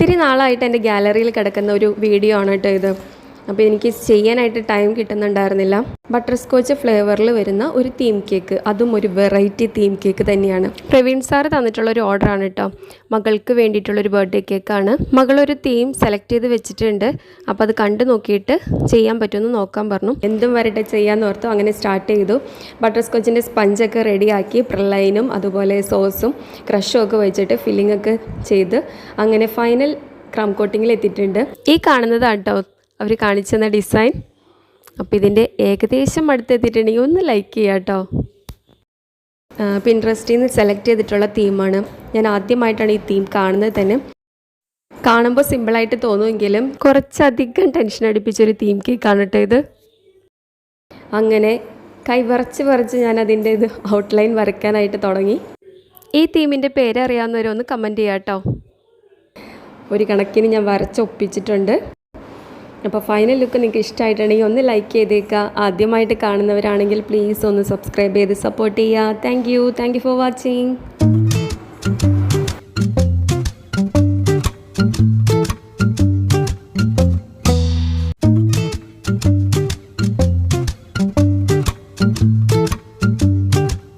ഒത്തിരി നാളായിട്ട് എൻ്റെ ഗാലറിയിൽ കിടക്കുന്ന ഒരു വീഡിയോ ആണ് കേട്ടോ ഇത്. അപ്പോൾ എനിക്ക് ചെയ്യാനായിട്ട് ടൈം കിട്ടുന്നുണ്ടായിരുന്നില്ല. ബട്ടർ സ്കോച്ച് ഫ്ലേവറിൽ വരുന്ന ഒരു തീം കേക്ക്, അതും ഒരു വെറൈറ്റി തീം കേക്ക് തന്നെയാണ്. പ്രവീൺ സാറ് തന്നിട്ടുള്ളൊരു ഓർഡറാണ് കേട്ടോ. മകൾക്ക് വേണ്ടിയിട്ടുള്ളൊരു ബർത്ത്ഡേ കേക്കാണ്. മകളൊരു തീം സെലക്ട് ചെയ്ത് വെച്ചിട്ടുണ്ട്. അപ്പോൾ അത് കണ്ടു നോക്കിയിട്ട് ചെയ്യാൻ പറ്റുമെന്ന് നോക്കാൻ പറഞ്ഞു. എന്തും വരട്ടെ ചെയ്യാമെന്ന് ഓർത്തു. അങ്ങനെ സ്റ്റാർട്ട് ചെയ്തു. ബട്ടർ സ്കോച്ചിൻ്റെ സ്പഞ്ചൊക്കെ റെഡിയാക്കി പ്രലൈനും അതുപോലെ സോസും ക്രഷും ഒക്കെ വെച്ചിട്ട് ഫില്ലിംഗ് ഒക്കെ ചെയ്ത് അങ്ങനെ ഫൈനൽ ക്രം കോട്ടിങ്ങിൽ എത്തിയിട്ടുണ്ട്. ഈ കാണുന്നത് കേട്ടോ അവർ കാണിച്ചെന്ന ഡിസൈൻ. അപ്പോൾ ഇതിൻ്റെ ഏകദേശം അടുത്തെത്തിയിട്ടുണ്ടെങ്കിൽ ഒന്ന് ലൈക്ക് ചെയ്യാം കേട്ടോ. പിൻട്രസ്റ്റിൽ നിന്ന് സെലക്ട് ചെയ്തിട്ടുള്ള തീമാണ്. ഞാൻ ആദ്യമായിട്ടാണ് ഈ തീം കാണുന്നത് തന്നെ. കാണുമ്പോൾ സിമ്പിളായിട്ട് തോന്നുമെങ്കിലും കുറച്ചധികം ടെൻഷൻ അടിപ്പിച്ചൊരു തീം കേക്കാണ് കേട്ടോ ഇത്. അങ്ങനെ വരച്ച് ഞാൻ അതിൻ്റെ ഇത് ഔട്ട്ലൈൻ വരയ്ക്കാനായിട്ട് തുടങ്ങി. ഈ തീമിൻ്റെ പേരറിയാവുന്നവരൊന്ന് കമൻറ്റ് ചെയ്യാം കേട്ടോ. ഒരു കണക്കിന് ഞാൻ വരച്ചൊപ്പിച്ചിട്ടുണ്ട്. അപ്പോൾ ഫൈനൽ ലുക്ക് നിങ്ങൾക്ക് ഇഷ്ടമായിട്ടുണ്ടെങ്കിൽ ഒന്ന് ലൈക്ക് ചെയ്തേക്കുക. ആദ്യമായിട്ട് കാണുന്നവരാണെങ്കിൽ പ്ലീസ് ഒന്ന് സബ്സ്ക്രൈബ് ചെയ്ത് സപ്പോർട്ട് ചെയ്യുക. Thank you for watching.